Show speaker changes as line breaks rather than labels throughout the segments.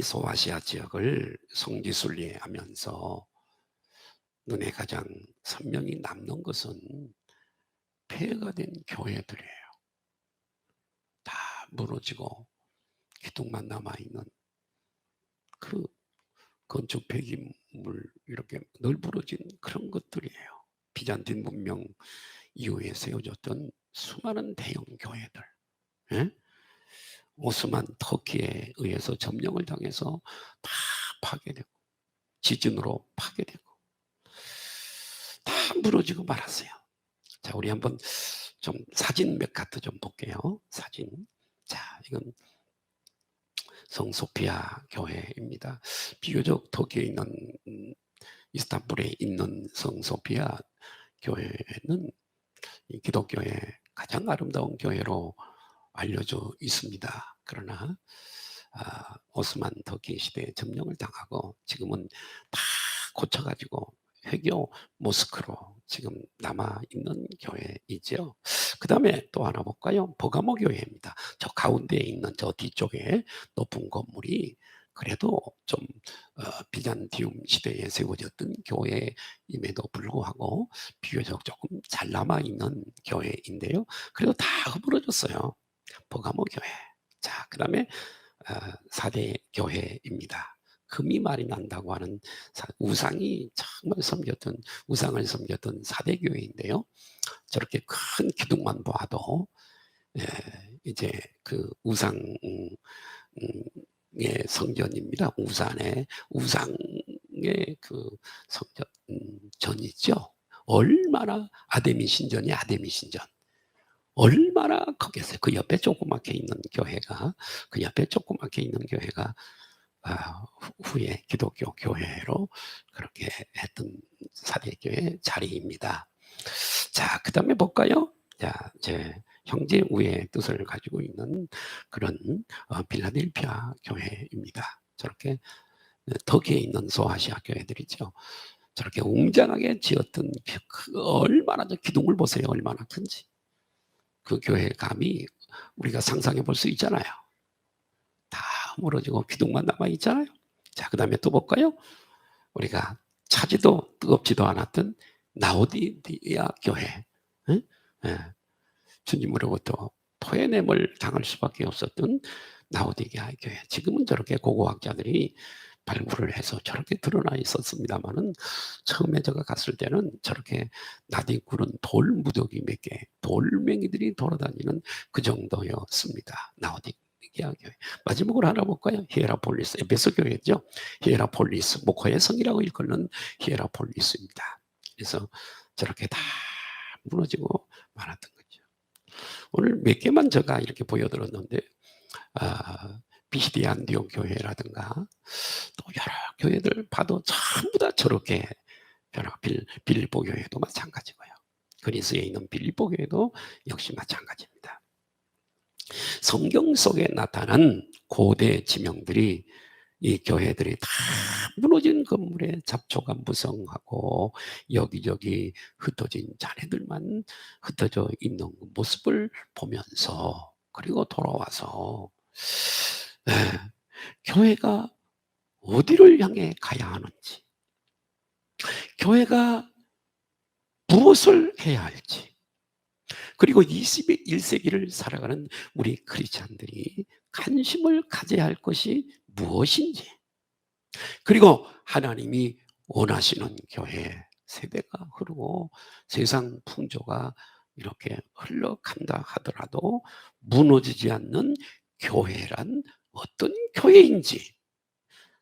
이 소아시아 지역을 성지순례하면서 눈에 가장 선명히 남는 것은 폐허가 된 교회들이에요. 다 무너지고 기둥만 남아있는 그 건축 폐기물 이렇게 널브러진 그런 것들이에요. 비잔틴 문명 이후에 세워졌던 수많은 대형 교회들, 예? 오스만 터키에 의해서 점령을 당해서 다 파괴되고 지진으로 파괴되고 다 무너지고 말았어요. 자, 우리 한번 좀 사진 몇 카트 좀 볼게요. 사진. 자, 이건 성소피아 교회입니다. 비교적 터키에 있는 이스탄불에 있는 성소피아 교회는 기독교의 가장 아름다운 교회로 알려져 있습니다. 그러나 오스만 터키 시대에 점령을 당하고 지금은 다 고쳐가지고 회교 모스크로 지금 남아있는 교회이죠. 그 다음에 또 하나 볼까요? 버가모 교회입니다. 저 가운데에 있는 저 뒤쪽에 높은 건물이 그래도 좀 비잔티움 시대에 세워졌던 교회임에도 불구하고 비교적 조금 잘 남아있는 교회인데요. 그래도 다 허물어졌어요. 버가모 교회. 자, 그 다음에 4대 교회입니다. 금이 말이 난다고 하는 우상이 정말 섬겼던, 우상을 섬겼던 4대 교회인데요. 저렇게 큰 기둥만 봐도 이제 그 우상의 성전입니다. 우상의 그 성전이죠. 얼마나 아데미 신전이 아데미 신전. 얼마나 크겠어요. 그 옆에 조그맣게 있는 교회가 후에 기독교 교회로 그렇게 했던 사대교회 자리입니다. 자, 그 다음에 볼까요? 자, 제 형제 우애의 뜻을 가지고 있는 그런 필라델피아 교회입니다. 저렇게 터키에 있는 소아시아 교회들이죠. 저렇게 웅장하게 지었던 얼마나 저 기둥을 보세요. 얼마나 큰지. 그 교회의 감이 우리가 상상해 볼 수 있잖아요. 다 무너지고 기둥만 남아 있잖아요. 자, 그 다음에 또 볼까요? 우리가 차지도 뜨겁지도 않았던 나오디디아 교회. 응? 예. 주님으로부터 토해냄을 당할 수밖에 없었던 나오디게아 교회. 지금은 저렇게 고고학자들이 발굴을 해서 저렇게 드러나 있었습니다만은 처음에 제가 갔을 때는 저렇게 나뒹굴은 돌 무더기 몇 개, 돌멩이들이 돌아다니는 그 정도였습니다. 나오디게아 교회. 마지막으로 하나 볼까요? 히에라폴리스, 에베소 교회죠. 히에라폴리스, 목화의 성이라고 일컫는 히에라폴리스입니다. 그래서 저렇게 다 무너지고 말았던 거죠. 오늘 몇 개만 제가 이렇게 보여드렸는데 비시디 안디옥 교회라든가 또 여러 교회들 봐도 전부 다 저렇게 빌립보 교회도 마찬가지고요. 그리스에 있는 빌립보 교회도 역시 마찬가지입니다. 성경 속에 나타난 고대 지명들이 이 교회들이 다 무너진 건물에 잡초가 무성하고 여기저기 흩어진 자네들만 흩어져 있는 모습을 보면서 그리고 돌아와서 교회가 어디를 향해 가야 하는지, 교회가 무엇을 해야 할지, 그리고 21세기를 살아가는 우리 크리스찬들이 관심을 가져야 할 것이 무엇인지, 그리고 하나님이 원하시는 교회 세대가 흐르고 세상 풍조가 이렇게 흘러간다 하더라도 무너지지 않는 교회란 어떤 교회인지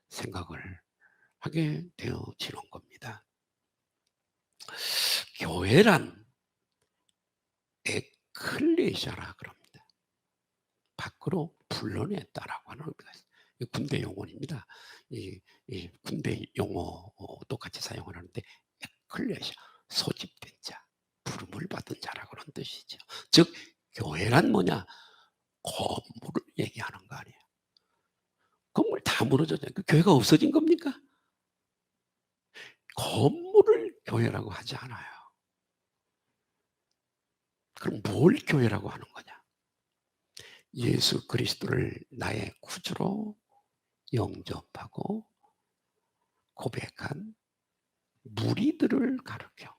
생각을 하게 되어지는 겁니다. 교회란 에클레시아라 그럽니다. 밖으로 불러냈다라고 하는 의미가 있어요. 군대 용어입니다. 이 군대 용어 똑같이 사용을 하는데 에클레시아, 소집된 자, 부름을 받은 자라고 하는 뜻이죠. 즉 교회란 뭐냐? 건물을 얘기하는 거 아니에요. 건물 다 무너졌잖아요. 그 교회가 없어진 겁니까? 건물을 교회라고 하지 않아요. 그럼 뭘 교회라고 하는 거냐? 예수 그리스도를 나의 구주로 영접하고 고백한 무리들을 가르켜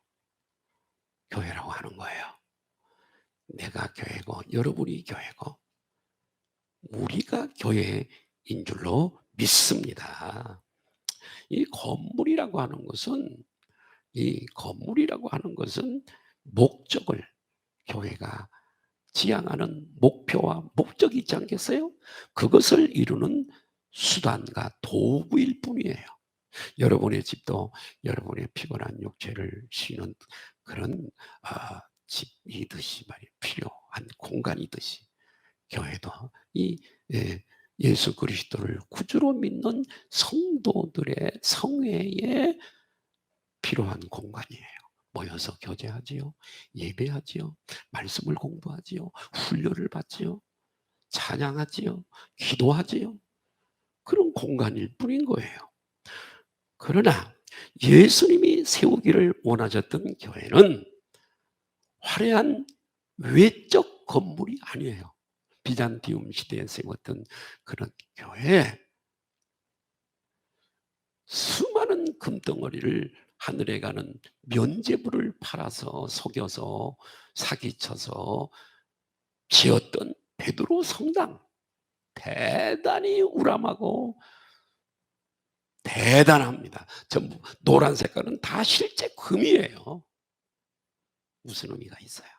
교회라고 하는 거예요. 내가 교회고 여러분이 교회고 우리가 교회인 줄로 믿습니다. 이 건물이라고 하는 것은 목적을 교회가 지향하는 목표와 목적이 있지 않겠어요? 그것을 이루는 수단과 도구일 뿐이에요. 여러분의 집도 여러분의 피곤한 육체를 쉬는 그런 집이듯이 말이에요. 필요한 공간이듯이 교회도 이 예수 그리스도를 구주로 믿는 성도들의 성회에 필요한 공간이에요. 모여서 교제하지요, 예배하지요, 말씀을 공부하지요, 훈련을 받지요, 찬양하지요, 기도하지요. 그런 공간일 뿐인 거예요. 그러나 예수님이 세우기를 원하셨던 교회는 화려한 외적 건물이 아니에요. 비잔티움 시대에 세웠던 그런 교회에 수많은 금덩어리를 하늘에 가는 면제부를 팔아서 속여서 사기쳐서 지었던 베드로 성당, 대단히 우람하고 대단합니다. 전부 노란 색깔은 다 실제 금이에요. 무슨 의미가 있어요?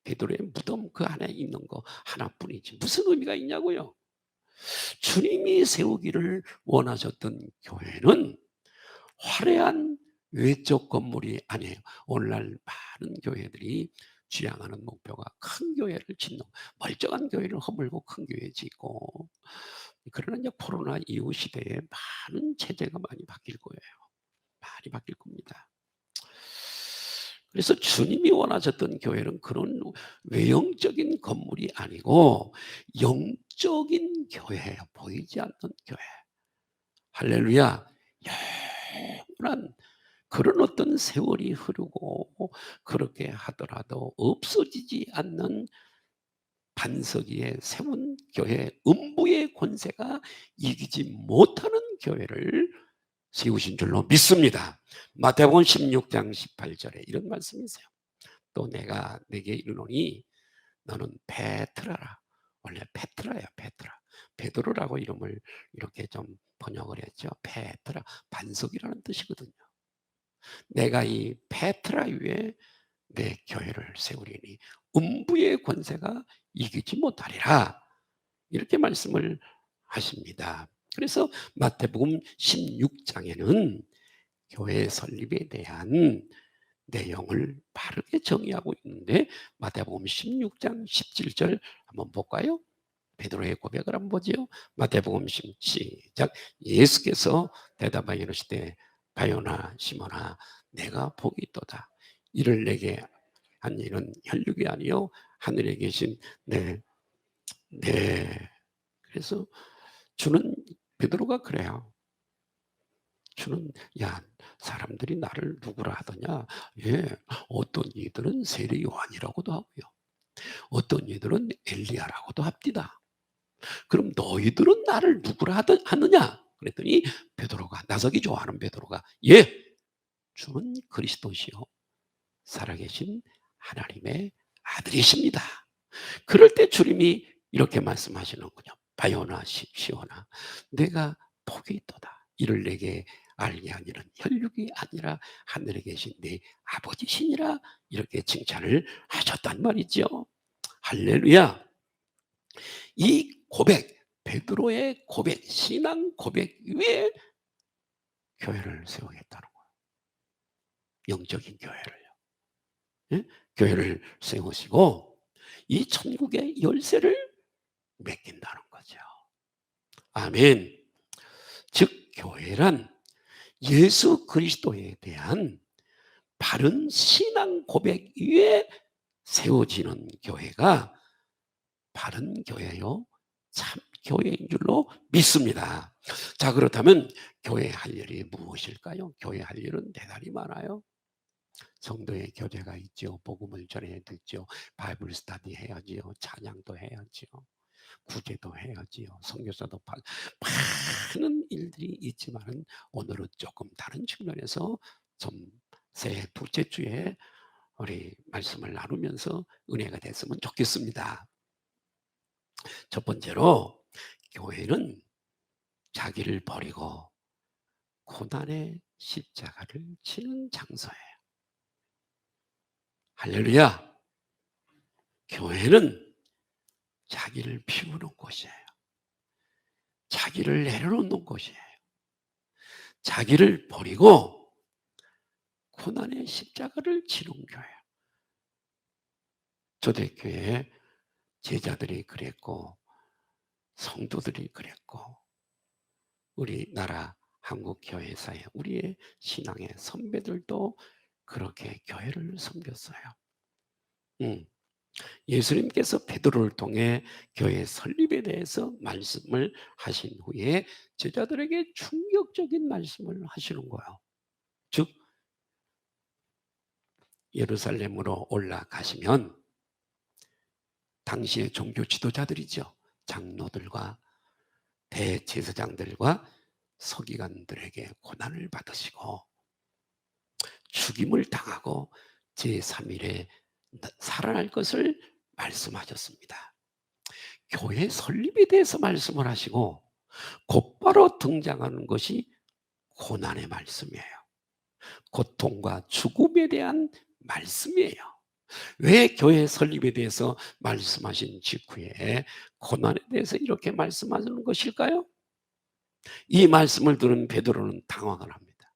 베드로의 무덤 그 안에 있는 거 하나뿐이지 무슨 의미가 있냐고요? 주님이 세우기를 원하셨던 교회는 화려한 외적 건물이 아니에요. 오늘날 많은 교회들이 지향하는 목표가 큰 교회를 짓는, 멀쩡한 교회를 허물고 큰 교회 짓고. 그러나 이제 코로나 이후 시대에 많은 체제가 많이 바뀔 거예요. 많이 바뀔 겁니다. 그래서 주님이 원하셨던 교회는 그런 외형적인 건물이 아니고 영적인 교회예요. 보이지 않는 교회. 할렐루야. 영원한 그런 어떤 세월이 흐르고 그렇게 하더라도 없어지지 않는 반석 위에 세운 교회, 음부의 권세가 이기지 못하는 교회를 세우신 줄로 믿습니다. 마태복음 16장 18절에 이런 말씀이 있어요. 또 내가 내게 이르노니 너는 페트라라. 원래 페트라예요. 페트라. 베드로라고 이름을 이렇게 좀 번역을 했죠. 페트라, 반석이라는 뜻이거든요. 내가 이 페트라 위에 내 교회를 세우리니 음부의 권세가 이기지 못하리라. 이렇게 말씀을 하십니다. 그래서 마태복음 16장에는 교회 설립에 대한 내용을 바르게 정의하고 있는데 마태복음 16장 17절 한번 볼까요? 베드로의 고백을 한번 보지요. 마태복음 시작. 예수께서 대답하여 이르시되 바요나 시몬아 내가 복이 있도다. 이를 내게 한 일은 혈육이 아니요 하늘에 계신 네. 그래서 주는 베드로가 그래요. 주는 야 사람들이 나를 누구라 하더냐. 예, 어떤 이들은 세례 요한이라고도 하고요. 어떤 이들은 엘리야라고도 합디다. 그럼 너희들은 나를 누구라 하느냐? 그랬더니 베드로가 나서기 좋아하는 베드로가 예, 주는 그리스도시요 살아계신 하나님의 아들이십니다. 그럴 때 주님이 이렇게 말씀하시는군요. 바요나 시오나 내가 복이 있도다. 이를 내게 알게 하니는 혈육이 아니라 하늘에 계신 내 아버지시니라 이렇게 칭찬을 하셨단 말이죠. 할렐루야. 이 고백, 베드로의 고백, 신앙 고백 위에 교회를 세우겠다는 거예요. 영적인 교회를요. 예? 교회를 세우시고 이 천국의 열쇠를 맡긴다는 거죠. 아멘. 즉 교회란 예수 그리스도에 대한 바른 신앙 고백 위에 세워지는 교회가 바른 교회요, 참 교회인 줄로 믿습니다. 자, 그렇다면 교회 할 일이 무엇일까요? 교회 할 일은 대단히 많아요. 성도의 교제가 있죠. 복음을 전해야 되죠. 바이블 스터디 해야지요. 찬양도 해야지요. 구제도 해야지요. 선교사도 많은 일들이 있지만은 오늘은 조금 다른 측면에서 좀 새해 둘째 주에 우리 말씀을 나누면서 은혜가 됐으면 좋겠습니다. 첫 번째로 교회는 자기를 버리고 고난의 십자가를 지는 장소예요. 할렐루야. 교회는 자기를 비우는 곳이에요. 자기를 내려놓는 곳이에요. 자기를 버리고 고난의 십자가를 지는 교회예요. 초대교회 제자들이 그랬고 성도들이 그랬고 우리나라 한국교회사에 우리의 신앙의 선배들도 그렇게 교회를 섬겼어요. 예수님께서 베드로를 통해 교회 설립에 대해서 말씀을 하신 후에 제자들에게 충격적인 말씀을 하시는 거예요. 즉 예루살렘으로 올라가시면 당시의 종교 지도자들이죠. 장로들과 대제사장들과 서기관들에게 고난을 받으시고 죽임을 당하고 제3일에 살아날 것을 말씀하셨습니다. 교회 설립에 대해서 말씀을 하시고 곧바로 등장하는 것이 고난의 말씀이에요. 고통과 죽음에 대한 말씀이에요. 왜 교회 설립에 대해서 말씀하신 직후에 고난에 대해서 이렇게 말씀하시는 것일까요? 이 말씀을 들은 베드로는 당황을 합니다.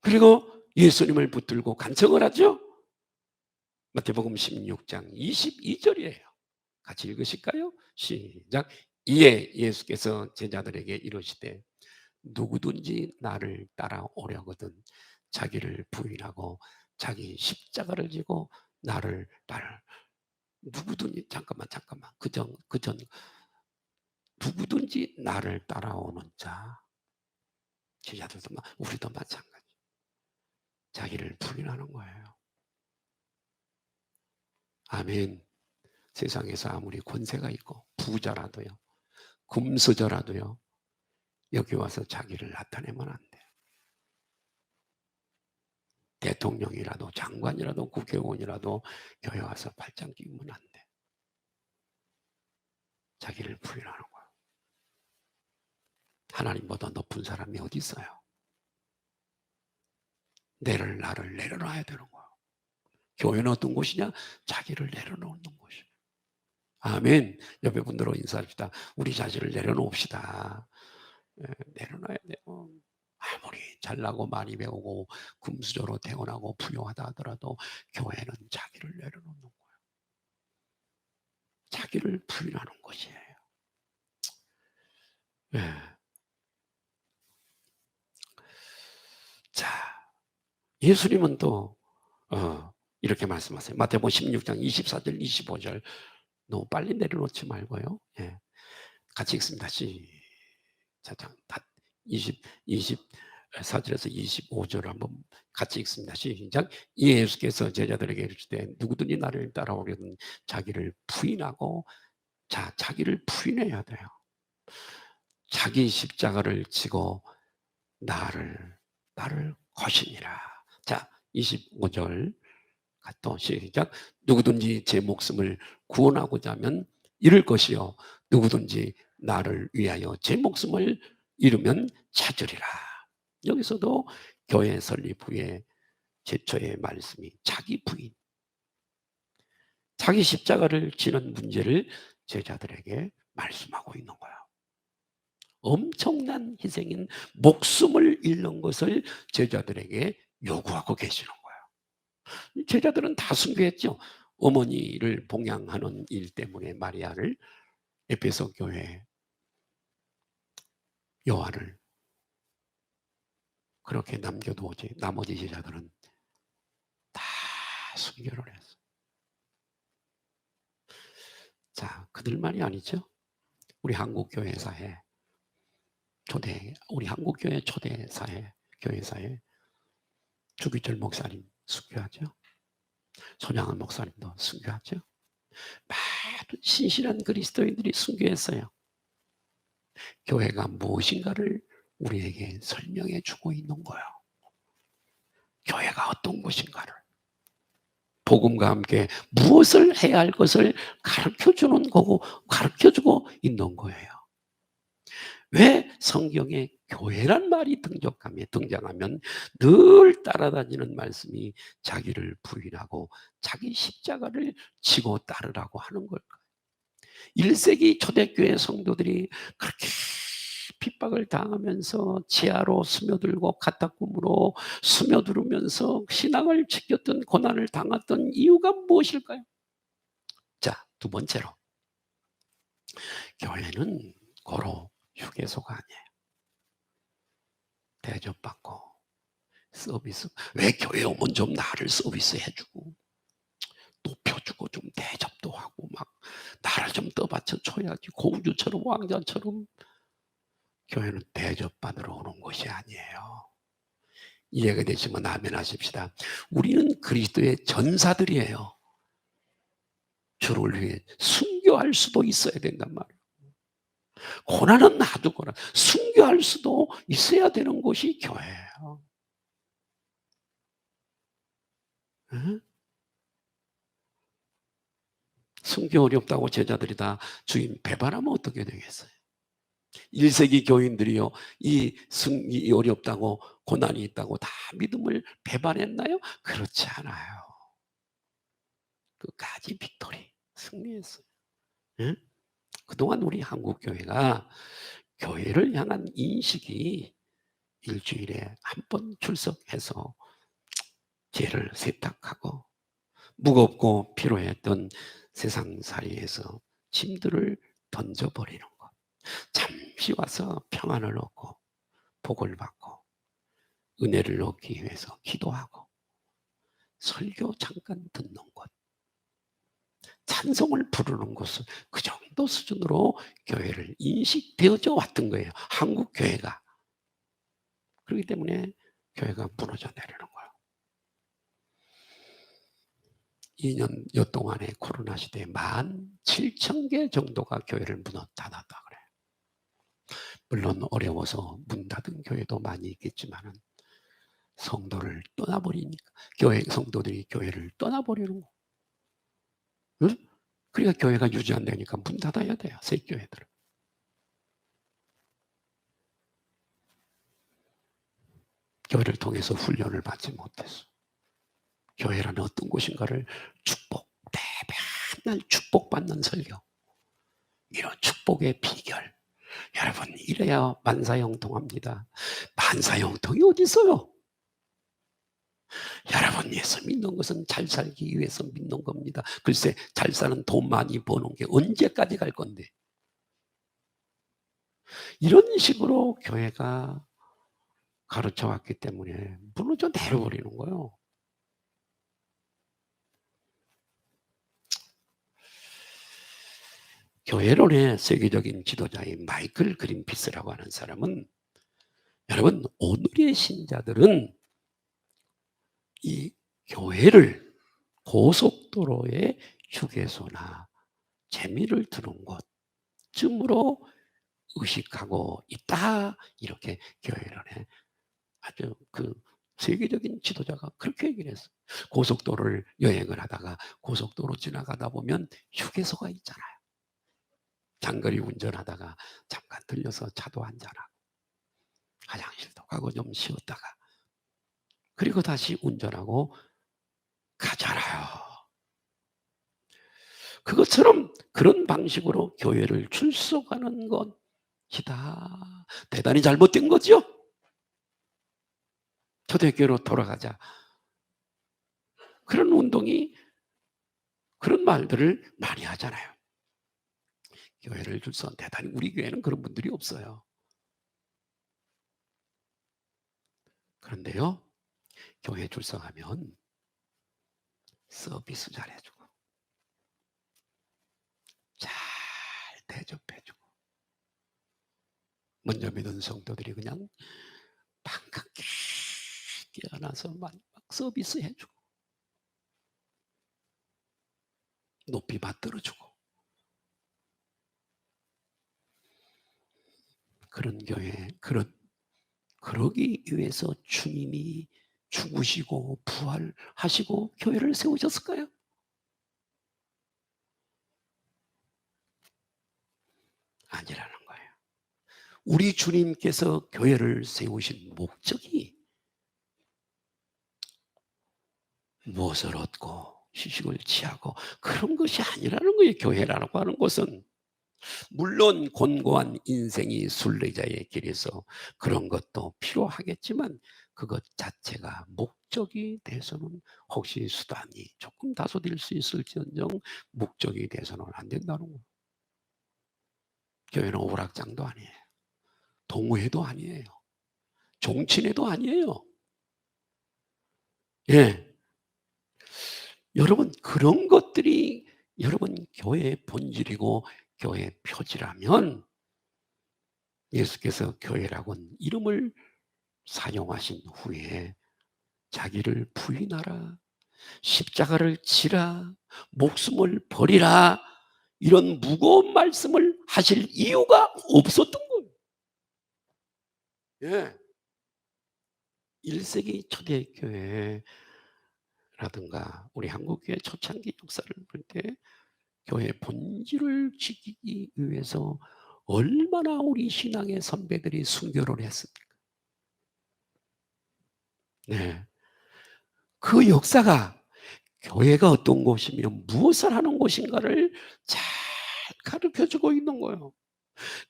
그리고 예수님을 붙들고 간청을 하죠. 마태복음 16장 22절이에요. 같이 읽으실까요? 시작. 이에 예수께서 제자들에게 이르시되 누구든지 나를 따라오려거든 자기를 부인하고 자기 십자가를 지고 나를 따라. 누구든지 잠깐만 그전 누구든지 나를 따라오는 자. 제자들도 우리도 마찬가지. 자기를 부인하는 거예요. 아멘. 세상에서 아무리 권세가 있고 부자라도요, 금수저라도요, 여기 와서 자기를 나타내면 안 돼요. 대통령이라도 장관이라도 국회의원이라도 교회 와서 발장 끼우면 안 돼. 자기를 부인하는 거예요. 하나님보다 높은 사람이 어디 있어요? 나를 내려놔야 되는 거예요. 교회는 어떤 곳이냐? 자기를 내려놓는 곳이에요. 아멘. 옆에 분들로 인사합시다. 우리 자신을 내려놓읍시다. 내려놔야 돼요. 아무리 잘나고 많이 배우고 금수저로 태어나고 부유하다 하더라도 교회는 자기를 내려놓는 거예요. 자기를 부인하는 것이에요. 네. 자, 예수님은 또 이렇게 말씀하세요. 마태복음 16장 24절 25절 너무 빨리 내려놓지 말고요. 예. 같이 읽습니다. 시작. 24절에서 25절 한번 같이 읽습니다. 시작. 예수께서 제자들에게 이르시되 누구든지 나를 따라오려든 자기를 부인하고 자기를 부인해야 돼요. 자기 십자가를 지고 나를 거시니라. 자, 25절 또 시작. 누구든지 제 목숨을 구원하고자 하면 잃을 것이요 누구든지 나를 위하여 제 목숨을 잃으면 찾으리라. 여기서도 교회 설립 후에 제초의 말씀이 자기 부인, 자기 십자가를 지는 문제를 제자들에게 말씀하고 있는 거예요. 엄청난 희생인 목숨을 잃는 것을 제자들에게 요구하고 계시는 거예요. 제자들은 다 순교했죠. 어머니를 봉양하는 일 때문에 마리아를 에베소 교회 요한을 그렇게 남겨두었지 나머지 제자들은 다 순교를 했어. 자, 그들만이 아니죠. 우리 한국교회사에 우리 한국교회 초대사회 교회사에 주기철 목사님 순교하죠. 손양은 목사님도 순교하죠. 신실한 그리스도인들이 순교했어요. 교회가 무엇인가를 우리에게 설명해 주고 있는 거예요. 교회가 어떤 것인가를. 복음과 함께 무엇을 해야 할 것을 가르쳐 주는 거고, 가르쳐 주고 있는 거예요. 왜 성경에 교회란 말이 등장하면 늘 따라다니는 말씀이 자기를 부인하고 자기 십자가를 지고 따르라고 하는 걸까요? 1세기 초대교회 성도들이 그렇게 핍박을 당하면서 지하로 스며들고 가택금으로 스며들으면서 신앙을 지켰던, 고난을 당했던 이유가 무엇일까요? 자, 두 번째로, 교회는 고로 휴게소가 아니에요. 대접받고 서비스. 왜 교회 오면 좀 나를 서비스해주고 높여주고 좀 대접도 하고 막 나를 좀 떠받쳐 줘야지, 공주처럼 왕자처럼. 교회는 대접받으러 오는 것이 아니에요. 이해가 되시면 아멘 하십시다. 우리는 그리스도의 전사들이에요. 주를 위해 순교할 수도 있어야 된단 말이에요. 고난은 놔두거나 순교할 수도 있어야 되는 것이 교회예요. 응? 순교 어렵다고 제자들이 다 주님 배반하면 어떻게 되겠어요? 1세기 교인들이요, 이 어렵다고, 고난이 있다고 다 믿음을 배반했나요? 그렇지 않아요. 끝까지 빅토리, 승리했어요. 응? 그동안 우리 한국교회가 교회를 향한 인식이 일주일에 한 번 출석해서 죄를 세탁하고 무겁고 피로했던 세상살이에서 짐들을 던져버리는 것. 잠시 와서 평안을 얻고 복을 받고 은혜를 얻기 위해서 기도하고 설교 잠깐 듣는 것, 찬송을 부르는 것은 그 정도 수준으로 교회를 인식되어져 왔던 거예요. 한국 교회가. 그렇기 때문에 교회가 무너져 내리는 거예요. 2년여 동안의 코로나 시대에 17,000개 정도가 교회를 문 닫았다 그래요. 물론 어려워서 문 닫은 교회도 많이 있겠지만은 성도를 떠나버리니까, 교회 성도들이 교회를 떠나버리는 거. 응? 그러니까 교회가 유지 안 되니까 문 닫아야 돼요. 새 교회들은. 교회를 통해서 훈련을 받지 못했어. 교회라는 어떤 곳인가를 맨날 축복받는 설교. 이런 축복의 비결. 여러분, 이래야 만사형통합니다. 만사형통이 어디 있어요? 여러분, 예수 믿는 것은 잘 살기 위해서 믿는 겁니다. 글쎄, 잘 사는 돈 많이 버는 게 언제까지 갈 건데. 이런 식으로 교회가 가르쳐 왔기 때문에 무너져 내려버리는 거예요. 교회론의 세계적인 지도자인 마이클 그린피스라고 하는 사람은, 여러분, 오늘의 신자들은 이 교회를 고속도로의 휴게소나 재미를 드는 곳쯤으로 의식하고 있다. 이렇게 교회론의 아주 세계적인 지도자가 그렇게 얘기를 했어요. 고속도로를 여행을 하다가 고속도로 지나가다 보면 휴게소가 있잖아요. 장거리 운전하다가 잠깐 들려서 차도 한잔하고 화장실도 가고 좀 쉬었다가 그리고 다시 운전하고 가잖아요. 그것처럼 그런 방식으로 교회를 출석하는 것이다. 대단히 잘못된 거죠. 초대교회로 돌아가자. 그런 운동이, 그런 말들을 많이 하잖아요. 교회를 출석, 대단히 우리 교회는 그런 분들이 없어요. 그런데요, 교회 출석하면 서비스 잘해주고 잘 대접해주고 먼저 믿은 성도들이 그냥 반갑게 깨어나서 막 서비스해주고 높이 받들어주고 그런 교회, 그러기 위해서 주님이 죽으시고 부활하시고 교회를 세우셨을까요? 아니라는 거예요. 우리 주님께서 교회를 세우신 목적이 무엇을 얻고 휴식을 취하고 그런 것이 아니라는 거예요. 교회라고 하는 것은 물론 곤고한 인생이 순례자의 길에서 그런 것도 필요하겠지만 그것 자체가 목적이 돼서는 혹시 수단이 조금 다소될 수 있을지언정 목적이 돼서는 안 된다는 거예요. 교회는 오락장도 아니에요. 동호회도 아니에요. 종친회도 아니에요. 예. 여러분, 그런 것들이 여러분 교회의 본질이고 교회의 표지라면 예수께서 교회라고는 이름을 사용하신 후에 자기를 부인하라, 십자가를 지라, 목숨을 버리라, 이런 무거운 말씀을 하실 이유가 없었던 거예요. 예. 1세기 초대교회라든가 우리 한국교회 초창기 역사를 볼 때 교회 본질을 지키기 위해서 얼마나 우리 신앙의 선배들이 순교를 했습니까? 네. 그 역사가 교회가 어떤 곳이며 무엇을 하는 곳인가를 잘 가르쳐주고 있는 거예요.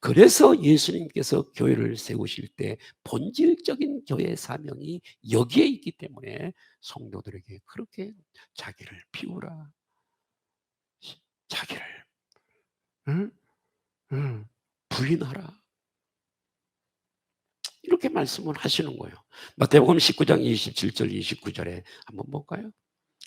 그래서 예수님께서 교회를 세우실 때 본질적인 교회 사명이 여기에 있기 때문에 성도들에게 그렇게 자기를 비우라, 자기를 응? 응. 부인하라, 이렇게 말씀을 하시는 거예요. 마태복음 19장 27절 29절에 한번 볼까요?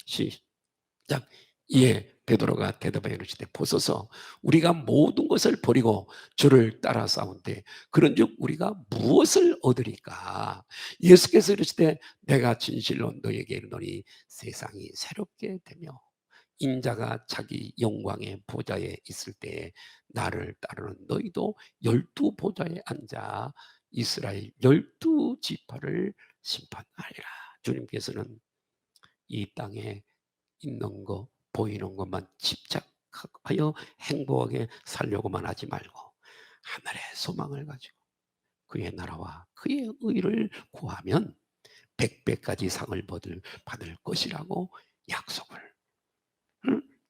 시작. 예, 베드로가 대답하여 이르시되 보소서 우리가 모든 것을 버리고 주를 따라 싸운데 그런즉 우리가 무엇을 얻으리까? 예수께서 이르시되 내가 진실로 너에게 이르노니 세상이 새롭게 되며 인자가 자기 영광의 보좌에 있을 때에 나를 따르는 너희도 12 보좌에 앉아 이스라엘 12 지파를 심판하리라. 주님께서는 이 땅에 있는 거 보이는 것만 집착하여 행복하게 살려고만 하지 말고 하늘의 소망을 가지고 그의 나라와 그의 의를 구하면 100배까지 상을 받을 것이라고 약속을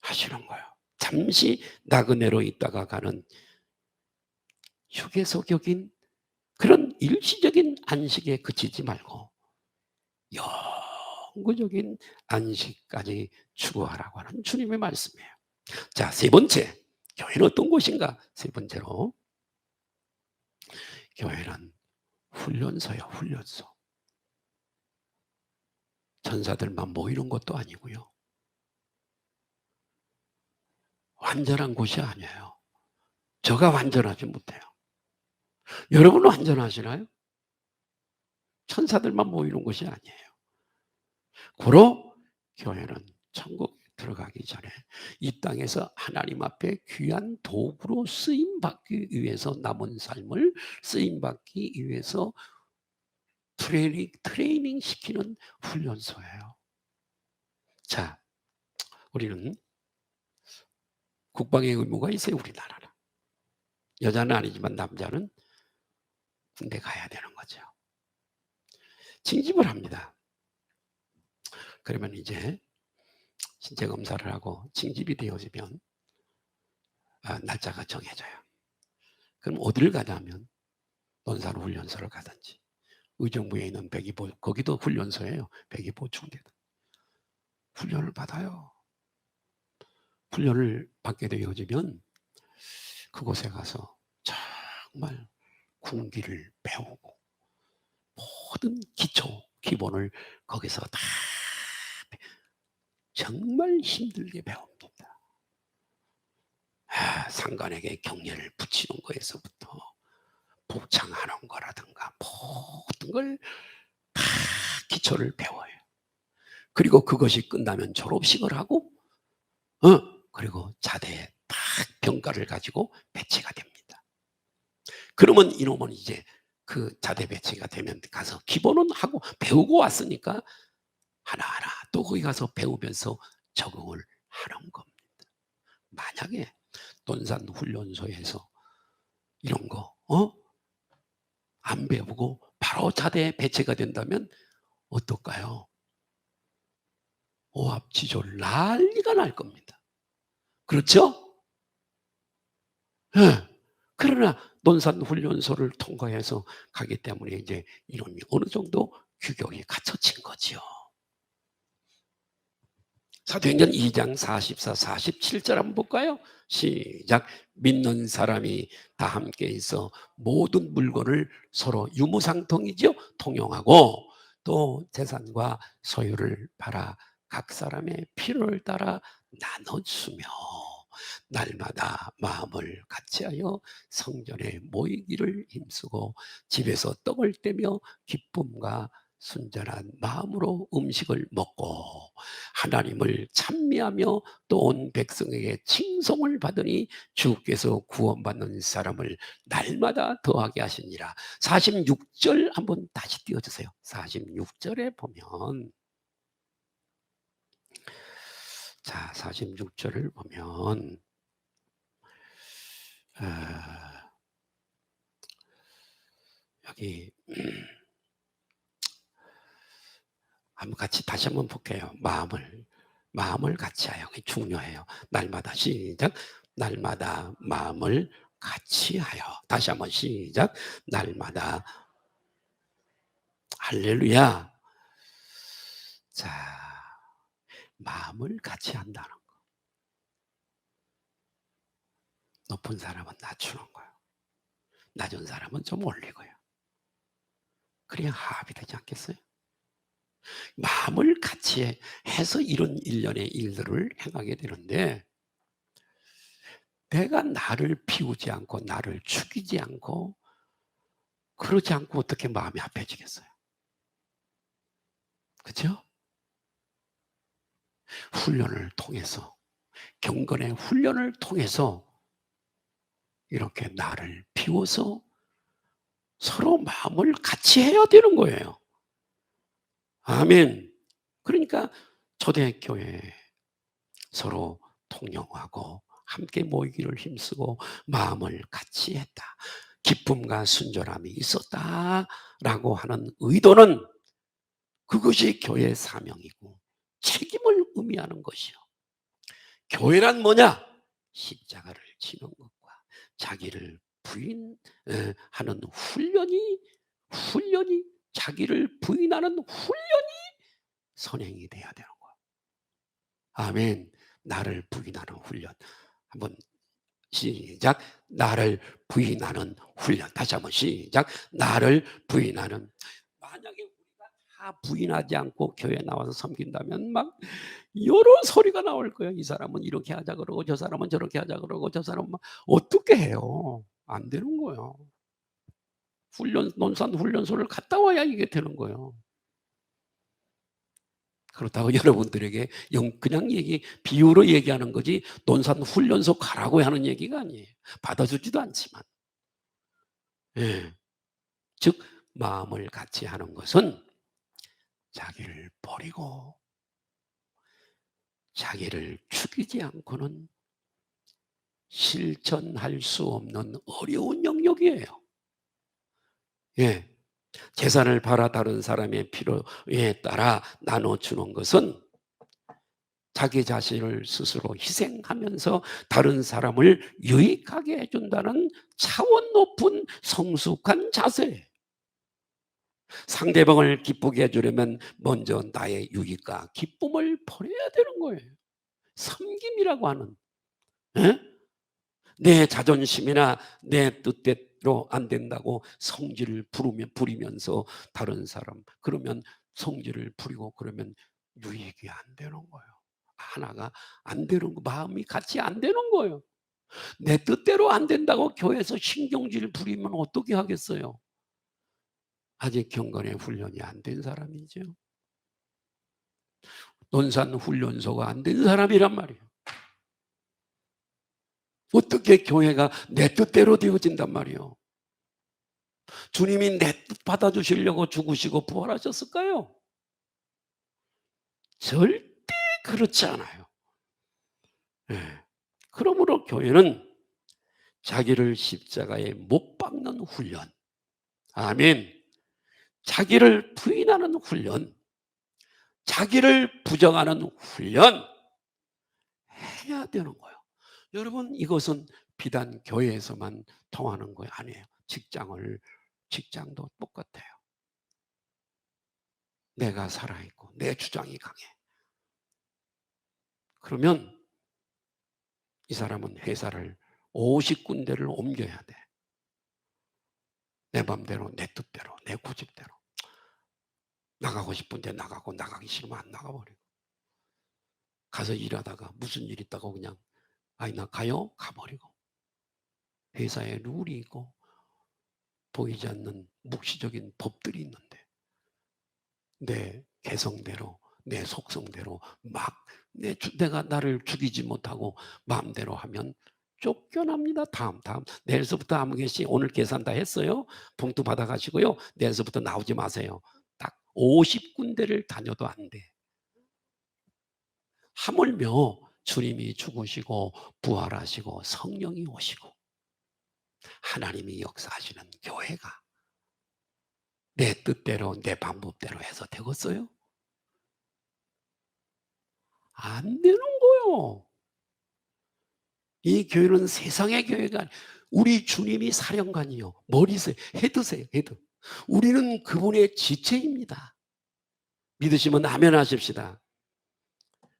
하시는 거예요. 잠시 나그네로 있다가 가는 휴게소격인 그런 일시적인 안식에 그치지 말고 영구적인 안식까지 추구하라고 하는 주님의 말씀이에요. 자, 세 번째, 교회는 어떤 곳인가? 세 번째로, 교회는 훈련소예요, 훈련소. 전사들만 모이는 것도 아니고요. 완전한 곳이 아니에요. 저가 완전하지 못해요. 여러분은 완전하시나요? 천사들만 모이는 곳이 아니에요. 고로 교회는 천국에 들어가기 전에 이 땅에서 하나님 앞에 귀한 도구로 쓰임받기 위해서 남은 삶을 쓰임받기 위해서 트레이닝 시키는 훈련소예요. 자, 우리는 국방의 의무가 있어요, 우리나라는. 여자는 아니지만 남자는 군대 가야 되는 거죠. 징집을 합니다. 그러면 이제 신체 검사를 하고 징집이 되어지면 날짜가 정해져요. 그럼 어디를 가냐면 논산훈련소를 가든지 의정부에 있는 백이보, 거기도 훈련소예요. 백이보충대도 훈련을 받아요. 훈련을 받게 되어지면 그곳에 가서 정말 군기를 배우고 모든 기본을 거기서 다 정말 힘들게 배웁니다. 상관에게 경례를 붙이는 거에서부터 복창하는 거라든가 모든 걸 다 기초를 배워요. 그리고 그것이 끝나면 졸업식을 하고 그리고 자대에 딱 병가를 가지고 배치가 됩니다. 그러면 이놈은 이제 그 자대 배치가 되면 가서 기본은 하고 배우고 왔으니까 하나하나 또 거기 가서 배우면서 적응을 하는 겁니다. 만약에 논산훈련소에서 이런 거 안 배우고 바로 자대에 배치가 된다면 어떨까요? 오합지졸 난리가 날 겁니다. 그렇죠? 예. 그러나 논산훈련소를 통과해서 가기 때문에 이제 이놈이 어느 정도 규격이 갖춰진 거지요. 사도행전 2장 44, 47절 한번 볼까요? 시작. 믿는 사람이 다 함께 있어 모든 물건을 서로 유무상통이죠. 통용하고 또 재산과 소유를 팔아 각 사람의 필요를 따라 나눠주며 날마다 마음을 같이하여 성전에 모이기를 힘쓰고 집에서 떡을 떼며 기쁨과 순전한 마음으로 음식을 먹고 하나님을 찬미하며 또 온 백성에게 칭송을 받으니 주께서 구원받는 사람을 날마다 더하게 하시니라. 46절 한번 다시 띄워주세요. 46절에 보면 자 46절을 보면 여기 한번 같이 다시 한번 볼게요. 마음을 같이 하여. 중요해요. 날마다 시작. 날마다 마음을 같이 하여. 다시 한번 시작. 날마다. 할렐루야. 자, 마음을 같이 한다는 거. 높은 사람은 낮추는 거예요. 낮은 사람은 좀 올리고요. 그래야 합이 되지 않겠어요? 마음을 같이 해서 이런 일련의 일들을 행하게 되는데 내가 나를 비우지 않고 나를 죽이지 않고 그러지 않고 어떻게 마음이 합해지겠어요? 그렇죠? 훈련을 통해서 경건의 훈련을 통해서 이렇게 나를 비워서 서로 마음을 같이 해야 되는 거예요. 아멘. 그러니까 초대교회 서로 통용하고 함께 모이기를 힘쓰고 마음을 같이 했다. 기쁨과 순전함이 있었다라고 하는 의도는 그것이 교회의 사명이고 책임을 의미하는 것이요. 교회란 뭐냐? 십자가를 지는 것과 자기를 부인하는 훈련이 자기를 부인하는 훈련이 선행이 돼야 되는 거야. 아멘. 나를 부인하는 훈련. 한번 시작. 나를 부인하는 훈련. 다시 한번 시작. 나를 부인하는. 만약에 우리가 다 부인하지 않고 교회에 나와서 섬긴다면 막 여러 소리가 나올 거예요. 이 사람은 이렇게 하자 그러고 저 사람은 저렇게 하자 그러고 저 사람은 막 어떻게 해요? 안 되는 거예요. 논산 훈련소를 갔다 와야 이게 되는 거예요. 그렇다고 여러분들에게 그냥 비유로 얘기하는 거지 논산 훈련소 가라고 하는 얘기가 아니에요. 받아주지도 않지만. 예. 즉 마음을 같이 하는 것은 자기를 버리고 자기를 죽이지 않고는 실천할 수 없는 어려운 영역이에요. 예. 재산을 팔아 다른 사람의 필요에 따라 나눠주는 것은 자기 자신을 스스로 희생하면서 다른 사람을 유익하게 해준다는 차원 높은 성숙한 자세예요. 상대방을 기쁘게 해주려면 먼저 나의 유익과 기쁨을 버려야 되는 거예요. 섬김이라고 하는. 에? 내 자존심이나 내 뜻대로 안 된다고 성질을 부리면서 다른 사람 그러면 성질을 부리고 그러면 유익이 안 되는 거예요. 하나가 안 되는 거, 마음이 같이 안 되는 거예요. 내 뜻대로 안 된다고 교회에서 신경질 부리면 어떻게 하겠어요? 아직 경건의 훈련이 안 된 사람이죠. 논산 훈련소가 안 된 사람이란 말이에요. 어떻게 교회가 내 뜻대로 되어진단 말이에요. 주님이 내 뜻 받아주시려고 죽으시고 부활하셨을까요? 절대 그렇지 않아요. 예. 그러므로 교회는 자기를 십자가에 못 박는 훈련, 아멘. 자기를 부인하는 훈련, 자기를 부정하는 훈련 해야 되는 거예요. 여러분, 이것은 비단 교회에서만 통하는 거 아니에요. 직장도 똑같아요. 내가 살아있고 내 주장이 강해. 그러면 이 사람은 회사를 50군데를 옮겨야 돼. 내 맘대로, 내 뜻대로, 내 고집대로. 나가고 싶은데 나가고 나가기 싫으면 안 나가버리고. 가서 일하다가 무슨 일 있다고 그냥 아니 나 가요? 가버리고. 회사에 룰이 있고 보이지 않는 묵시적인 법들이 있는데 내 개성대로 내 속성대로 막 내가 나를 죽이지 못하고 마음대로 하면 쫓겨납니다. 다음 내일서부터 아무 개시 오늘 계산 다 했어요. 봉투 받아가시고요. 내일서부터 나오지 마세요. 딱 50군데를 다녀도 안 돼. 하물며 주님이 죽으시고 부활하시고 성령이 오시고 하나님이 역사하시는 교회가 내 뜻대로 내 방법대로 해서 되겠어요? 안 되는 거요. 이 교회는 세상의 교회가 아니에요. 우리 주님이 사령관이요. 머리세요. 헤드세요. 헤드. 우리는 그분의 지체입니다. 믿으시면 아멘 하십시다.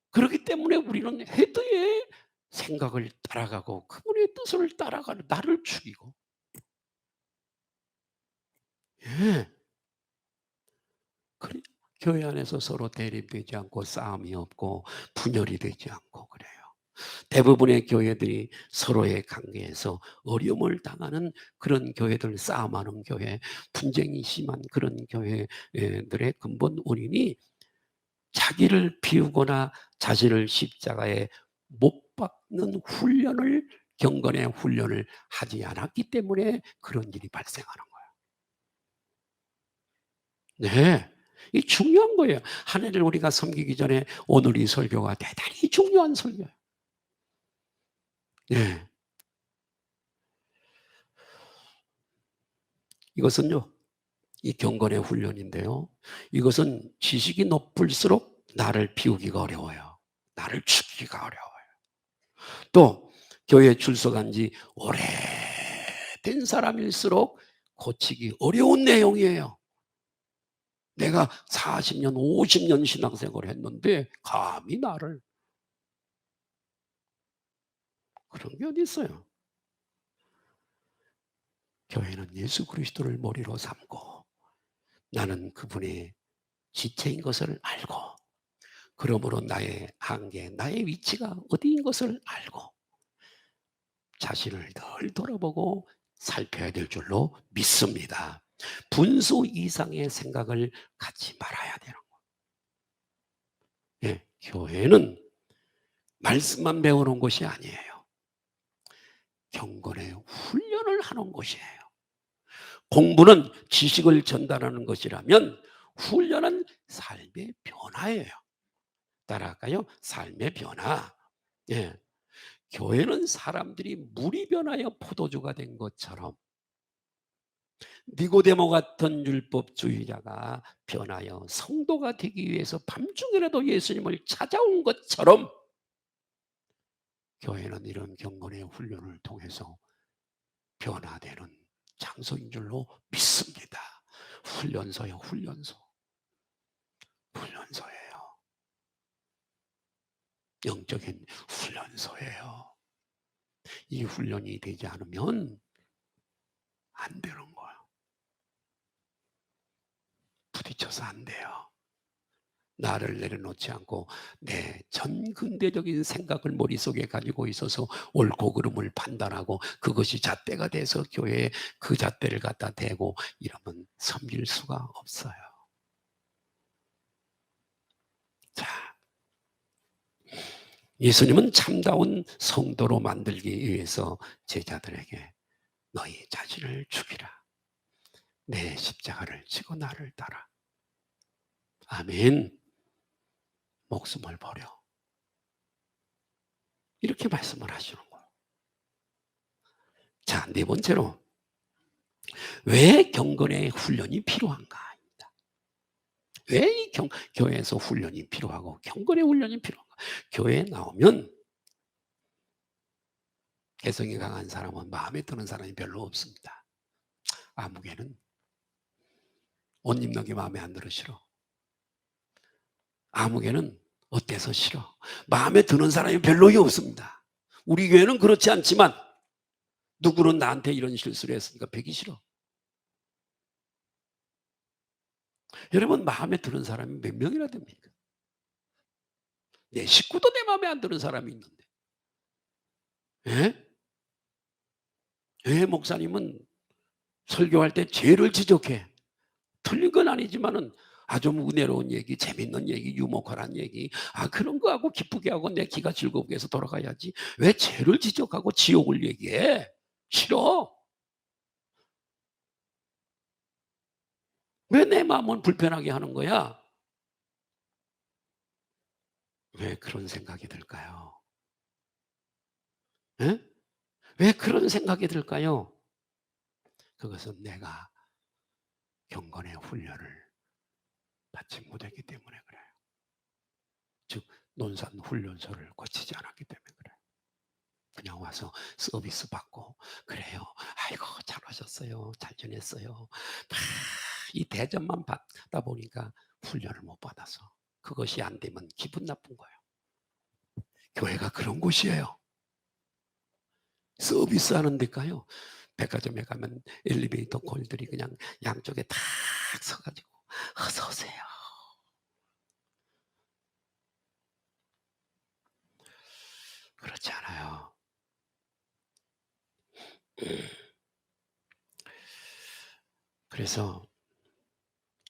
그렇기 때문에 우리는 헤드의 생각을 따라가고 그분의 뜻을 따라가는 나를 죽이고. 예. 그래. 교회 안에서 서로 대립되지 않고 싸움이 없고 분열이 되지 않고 그래요. 대부분의 교회들이 서로의 관계에서 어려움을 당하는 그런 교회들, 싸움하는 교회, 분쟁이 심한 그런 교회들의 근본 원인이 자기를 비우거나 자신을 십자가에 못 박는 훈련을, 경건의 훈련을 하지 않았기 때문에 그런 일이 발생하는 거예요. 네. 이 중요한 거예요. 하나님을 우리가 섬기기 전에 오늘 이 설교가 대단히 중요한 설교예요. 네. 이것은요, 이 경건의 훈련인데요. 이것은 지식이 높을수록 나를 비우기가 어려워요. 나를 죽이기가 어려워요. 또 교회에 출석한 지 오래된 사람일수록 고치기 어려운 내용이에요. 내가 40년, 50년 신앙생활을 했는데 감히 나를. 그런 게 어디 있어요. 교회는 예수 그리스도를 머리로 삼고 나는 그분의 지체인 것을 알고, 그러므로 나의 한계, 나의 위치가 어디인 것을 알고 자신을 늘 돌아보고 살펴야 될 줄로 믿습니다. 분수 이상의 생각을 갖지 말아야 되는 거예요. 예, 교회는 말씀만 배우는 곳이 아니에요. 경건의 훈련을 하는 곳이에요. 공부는 지식을 전달하는 것이라면 훈련은 삶의 변화예요. 따라할까요? 삶의 변화. 예. 교회는 사람들이 물이 변하여 포도주가 된 것처럼 니고데모 같은 율법주의자가 변하여 성도가 되기 위해서 밤중이라도 예수님을 찾아온 것처럼 교회는 이런 경건의 훈련을 통해서 변화되는 장소인 줄로 믿습니다. 훈련소예요. 훈련소. 훈련소예요. 영적인 훈련소예요. 이 훈련이 되지 않으면 안 되는 거예요. 부딪혀서 안 돼요. 나를 내려놓지 않고 내 전근대적인 생각을 머릿속에 가지고 있어서 옳고 그름을 판단하고 그것이 잣대가 돼서 교회에 그 잣대를 갖다 대고 이러면 섬길 수가 없어요. 자, 예수님은 참다운 성도로 만들기 위해서 제자들에게 너희 자신을 죽이라. 내 십자가를 지고 나를 따라. 아멘. 목숨을 버려. 이렇게 말씀을 하시는 거예요. 자, 네 번째로 왜 경건의 훈련이 필요한가? 왜 이 교회에서 훈련이 필요하고 경건의 훈련이 필요한가? 교회에 나오면 개성이 강한 사람은 마음에 드는 사람이 별로 없습니다. 아무개는 옷 입는 게 마음에 안 들어 싫어. 아무개는 어때서 싫어. 마음에 드는 사람이 별로 없습니다. 우리 교회는 그렇지 않지만 누구는 나한테 이런 실수를 했으니까 배기 싫어. 여러분 마음에 드는 사람이 몇 명이나 됩니까? 내 식구도 내 마음에 안 드는 사람이 있는데. 예? 왜 목사님은 설교할 때 죄를 지적해? 틀린 건 아니지만은 아주 은혜로운 얘기, 재밌는 얘기, 유머컬한 얘기, 그런 거 하고 기쁘게 하고 내 기가 즐겁게 해서 돌아가야지. 왜 죄를 지적하고 지옥을 얘기해? 싫어. 왜 내 마음을 불편하게 하는 거야? 왜 그런 생각이 들까요? 에? 왜 그런 생각이 들까요? 그것은 내가 경건의 훈련을 받지 못했기 때문에 그래요. 즉 논산 훈련소를 거치지 않았기 때문에 그래요. 그냥 와서 서비스 받고 그래요. 아이고 잘하셨어요. 잘 지냈어요. 이 대접만 받다 보니까 훈련을 못 받아서 그것이 안 되면 기분 나쁜 거예요. 교회가 그런 곳이에요. 서비스 하는 데가요. 백화점에 가면 엘리베이터 콜들이 그냥 양쪽에 탁 서가지고 어서 오세요. 그렇지 않아요. 그래서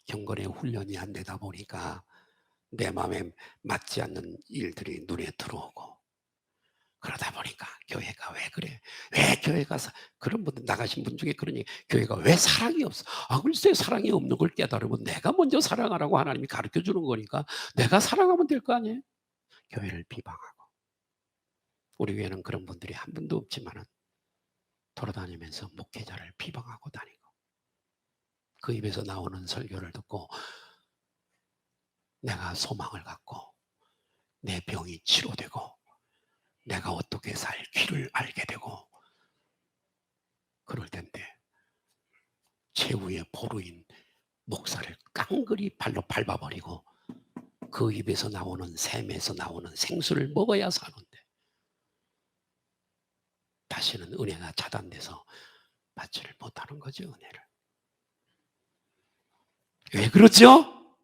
경건의 훈련이 안 되다 보니까 내 마음에 맞지 않는 일들이 눈에 들어오고 그러다 보니까 교회가 왜 그래? 왜 교회가 그런 분들 나가신 분 중에 그러니 교회가 왜 사랑이 없어? 글쎄 사랑이 없는 걸 깨달으면 내가 먼저 사랑하라고 하나님이 가르쳐 주는 거니까 내가 사랑하면 될 거 아니에요? 교회를 비방하고 우리 교회는 그런 분들이 한 분도 없지만은 돌아다니면서 목회자를 비방하고 다니고 그 입에서 나오는 설교를 듣고 내가 소망을 갖고 내 병이 치료되고 내가 어떻게 살 길을 알게 되고 그럴 텐데 최후의 보루인 목사를 깡그리 발로 밟아버리고 그 입에서 나오는 샘에서 나오는 생수를 먹어야 사는데 다시는 은혜가 차단돼서 받지를 못하는 거죠. 은혜를. 왜 그렇죠?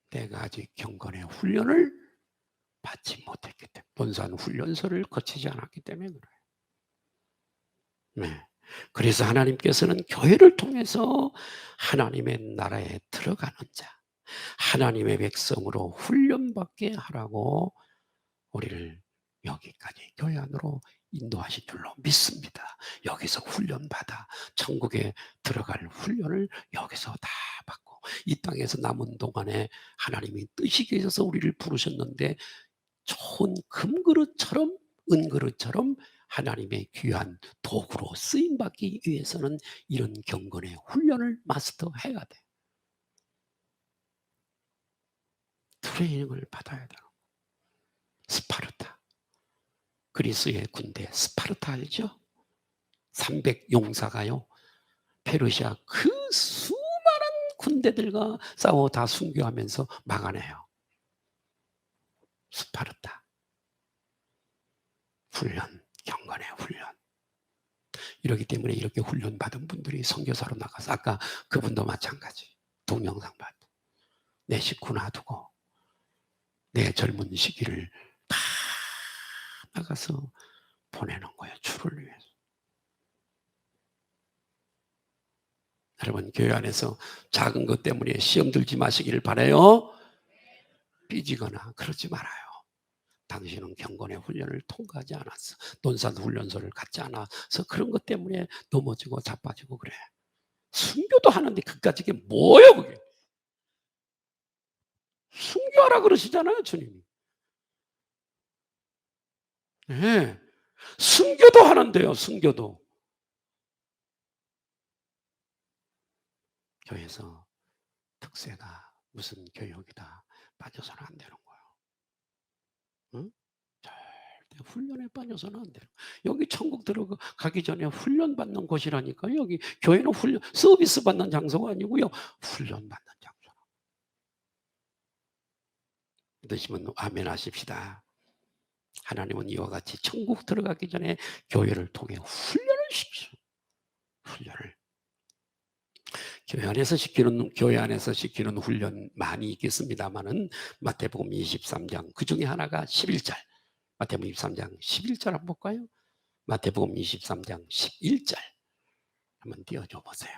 내가 아직 경건의 훈련을 받지 못했기 때문에 본산 훈련소를 거치지 않았기 때문에 그래요. 네. 그래서 하나님께서는 교회를 통해서 하나님의 나라에 들어가는 자, 하나님의 백성으로 훈련받게 하라고 우리를 여기까지 교회 안으로 인도하신 줄로 믿습니다. 여기서 훈련받아 천국에 들어갈 훈련을 여기서 다 받고 이 땅에서 남은 동안에 하나님이 뜻이 계셔서 우리를 부르셨는데 좋은 금그릇처럼 은그릇처럼 하나님의 귀한 도구로 쓰임받기 위해서는 이런 경건의 훈련을 마스터해야 돼. 트레이닝을 받아야 돼. 스파르타. 그리스의 군대 스파르타 알죠? 300 용사가요. 페르시아 그 수많은 군대들과 싸워 다 순교하면서 막아내요. 스파르타. 훈련, 경건의 훈련. 이렇기 때문에 이렇게 훈련받은 분들이 선교사로 나가서 아까 그분도 마찬가지. 동영상 받고 내 식구 놔두고 내 젊은 시기를 다 나가서 보내는 거예요. 주를 위해서. 여러분 교회 안에서 작은 것 때문에 시험 들지 마시기를 바라요. 삐지거나 그러지 말아요. 당신은 경건의 훈련을 통과하지 않았어. 논산 훈련소를 갖지 않아서 그런 것 때문에 넘어지고 자빠지고 그래. 순교도 하는데 그까짓 게 뭐예요 그게? 순교하라 그러시잖아요 주님이. 네. 순교도 하는데요 순교도. 교회에서 특세가 무슨 교육이다 빠져서는 안 되는 거예요. 응? 절대 훈련에 빠져서는 안 돼요. 여기 천국 들어가기 전에 훈련 받는 곳이라니까요. 여기 교회는 훈련 서비스 받는 장소가 아니고요. 훈련 받는 장소. 믿으시면 아멘 하십시다. 하나님은 이와 같이 천국 들어가기 전에 교회를 통해 훈련을 시키죠. 훈련을. 교회 안에서 시키는 훈련 많이 있겠습니다만은 마태복음 23장 그 중에 하나가 11절. 마태복음 23장 11절 한번 볼까요? 마태복음 23장 11절 한번 띄워줘 보세요.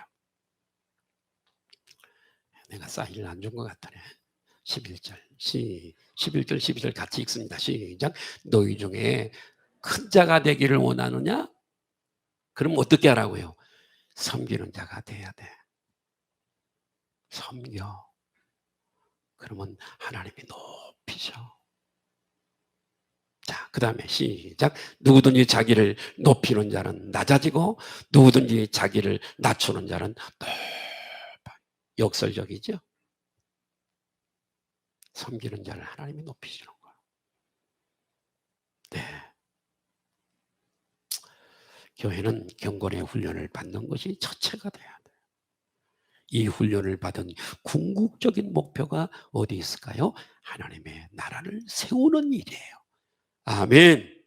내가 사인을 안 준 것 같다네. 11절 11절 12절 같이 읽습니다. 시작. 너희 중에 큰 자가 되기를 원하느냐? 그럼 어떻게 하라고요? 섬기는 자가 돼야 돼. 섬겨. 그러면 하나님이 높이셔. 자, 그 다음에 시작. 누구든지 자기를 높이는 자는 낮아지고 누구든지 자기를 낮추는 자는 높아. 역설적이죠. 섬기는 자를 하나님이 높이시는 거예요. 네. 교회는 경건의 훈련을 받는 것이 첫째가 돼야 돼요. 이 훈련을 받은 궁극적인 목표가 어디 있을까요? 하나님의 나라를 세우는 일이에요. 아멘.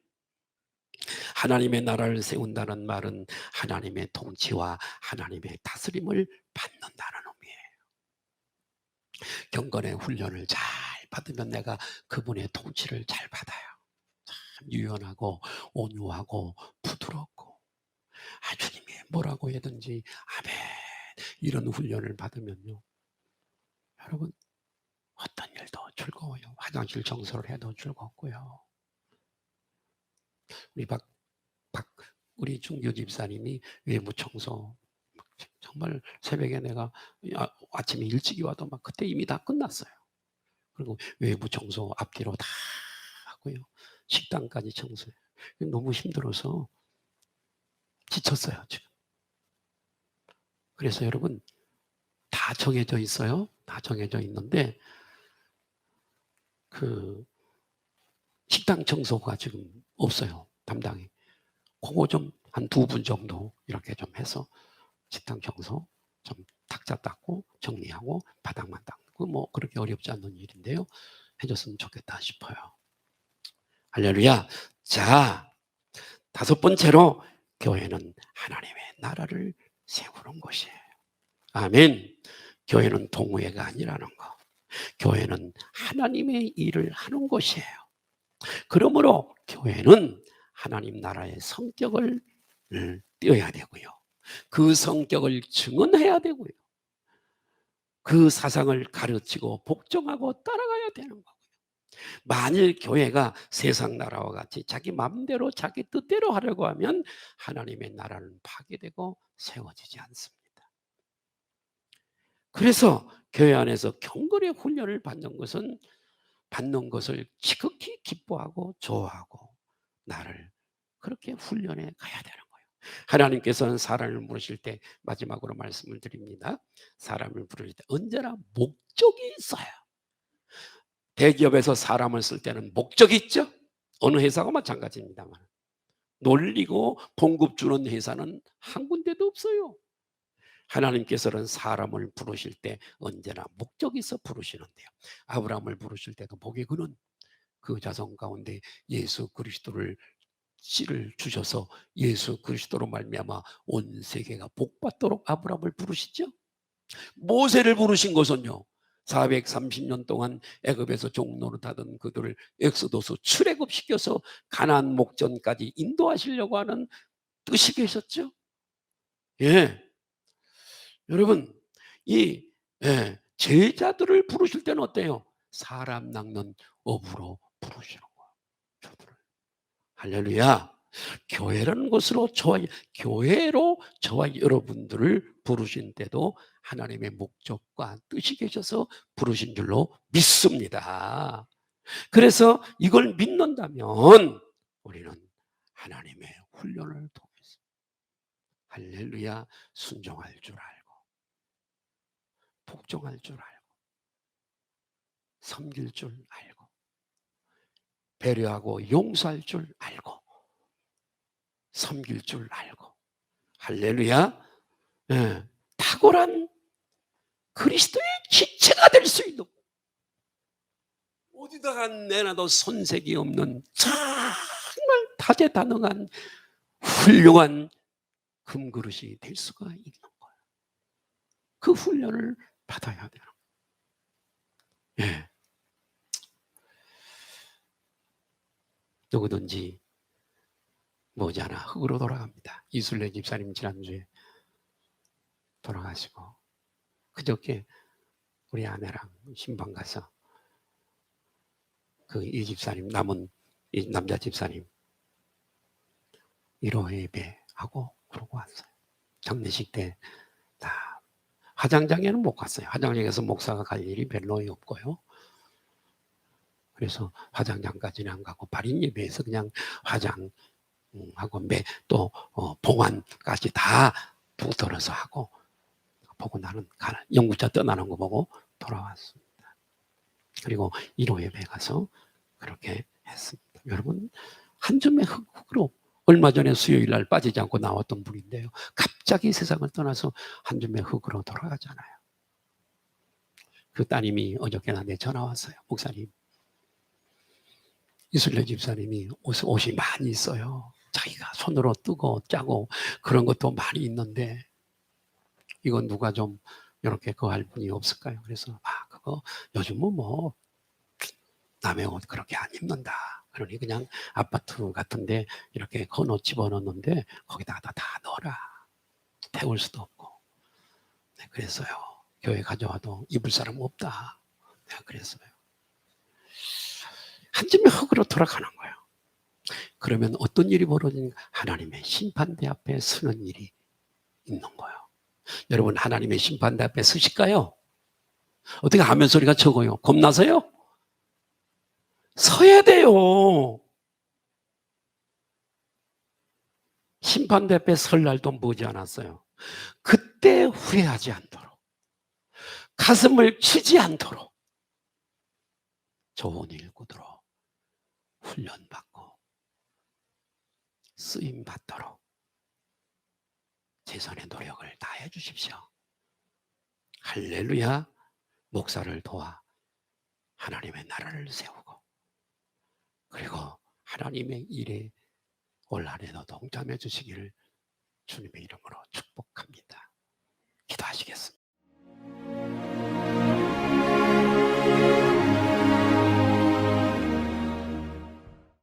하나님의 나라를 세운다는 말은 하나님의 통치와 하나님의 다스림을 받는다는 의미예요. 경건의 훈련을 잘 받으면 내가 그분의 통치를 잘 받아요. 참 유연하고 온유하고 부드럽고 주님이 뭐라고 하든지 아멘 이런 훈련을 받으면요. 여러분 어떤 일도 즐거워요. 화장실 청소를 해도 즐겁고요. 우리 중교 집사님이 외부 청소 정말 새벽에 내가 아침에 일찍이 와도 막 그때 이미 다 끝났어요. 그리고 외부 청소 앞뒤로 다 하고요. 식당까지 청소해요. 너무 힘들어서 지쳤어요 지금. 그래서 여러분 다 정해져 있어요. 다 정해져 있는데 그 식당 청소가 지금 없어요. 담당이. 그거 좀 한 2분 정도 이렇게 좀 해서 식당 청소 좀 탁자 닦고 정리하고 바닥만 닦고 뭐 그렇게 어렵지 않은 일인데요. 해줬으면 좋겠다 싶어요. 할렐루야. 자, 5번째로 교회는 하나님의 나라를 세우는 곳이에요. 아멘. 교회는 동호회가 아니라는 거. 교회는 하나님의 일을 하는 곳이에요. 그러므로 교회는 하나님 나라의 성격을 띄어야 되고요. 그 성격을 증언해야 되고요. 그 사상을 가르치고 복종하고 따라가야 되는 거고요. 만일 교회가 세상 나라와 같이 자기 마음대로 자기 뜻대로 하려고 하면 하나님의 나라는 파괴되고 세워지지 않습니다. 그래서 교회 안에서 경건의 훈련을 받는 것을 지극히 기뻐하고 좋아하고 나를 그렇게 훈련해 가야 되는 거예요. 하나님께서는 사람을 부르실 때 마지막으로 말씀을 드립니다. 사람을 부르실 때 언제나 목적이 있어요. 대기업에서 사람을 쓸 때는 목적이 있죠. 어느 회사가 마찬가지입니다만 놀리고 봉급 주는 회사는 한 군데도 없어요. 하나님께서는 사람을 부르실 때 언제나 목적이 있어 부르시는데요. 아브라함을 부르실 때도 복이 그는 그 자손 가운데 예수 그리스도를 씨를 주셔서 예수 그리스도로 말미암아 온 세계가 복받도록 아브라함을 부르시죠. 모세를 부르신 것은요. 430년 동안 애굽에서 종노릇하던 그들을 엑소도스 출애굽시켜서 가나안 목전까지 인도하시려고 하는 뜻이 계셨죠. 예, 여러분 이 제자들을 부르실 때는 어때요? 사람 낚는 업으로 부르시는 거예요. 저들을. 할렐루야. 교회라는 것으로 교회로 저와 여러분들을 부르신 때도 하나님의 목적과 뜻이 계셔서 부르신 줄로 믿습니다. 그래서 이걸 믿는다면 우리는 하나님의 훈련을 통해서 할렐루야 순종할 줄 알고 복종할 줄 알고 섬길 줄 알고 배려하고 용서할 줄 알고 섬길 줄 알고 할렐루야 탁월한 그리스도의 지체가 될 수 있는 어디다가 내놔도 손색이 없는 정말 다재다능한 훌륭한 금그릇이 될 수가 있는 거예요. 그 훈련을 받아야 돼요. 예. 누구든지 머지않아 흙으로 돌아갑니다. 이술래 집사님 지난주에 돌아가시고 그저께 우리 아내랑 신방 가서 그 이 집사님 남은 이 남자 집사님 1호 예배하고 그러고 왔어요. 장례식 때 다 화장장에는 못 갔어요. 화장장에서 목사가 갈 일이 별로 없고요. 그래서 화장장까지는 안 가고 발인 예배에서 그냥 화장하고 또 봉안까지 다 붙들어서 하고 보고 나는 영구차 떠나는 거 보고 돌아왔습니다. 그리고 1호 예배 가서 그렇게 했습니다. 여러분 한 줌의 흙으로 얼마 전에 수요일 날 빠지지 않고 나왔던 분인데요. 갑자기 세상을 떠나서 한 줌의 흙으로 돌아가잖아요. 그 따님이 어저께 나한테 전화 왔어요. 목사님, 이술래 집사님이 옷이 많이 있어요. 자기가 손으로 뜨고 짜고 그런 것도 많이 있는데 이건 누가 좀 이렇게 그거 할 분이 없을까요? 그래서 그거 요즘은 뭐 남의 옷 그렇게 안 입는다. 그러니 그냥 아파트 같은데 이렇게 건옷 집어넣는데 거기다가 다 넣어라. 태울 수도 없고. 네, 그래서요. 교회 가져와도 입을 사람 없다. 내가 그랬어요. 한 줌의 흙으로 돌아가는 거예요. 그러면 어떤 일이 벌어지는가? 하나님의 심판대 앞에 서는 일이 있는 거예요. 여러분 하나님의 심판대 앞에 서실까요? 어떻게 아멘 소리가 적어요? 겁나서요? 서야 돼요. 심판대 앞에 설 날도 머지않았어요. 그때 후회하지 않도록 가슴을 치지 않도록 좋은 일꾼으로 훈련받고 쓰임받도록 최선의 노력을 다해 주십시오. 할렐루야. 목사를 도와 하나님의 나라를 세우고 그리고 하나님의 일에 올 한해도 동참해 주시기를 주님의 이름으로 축복합니다. 기도하시겠습니다.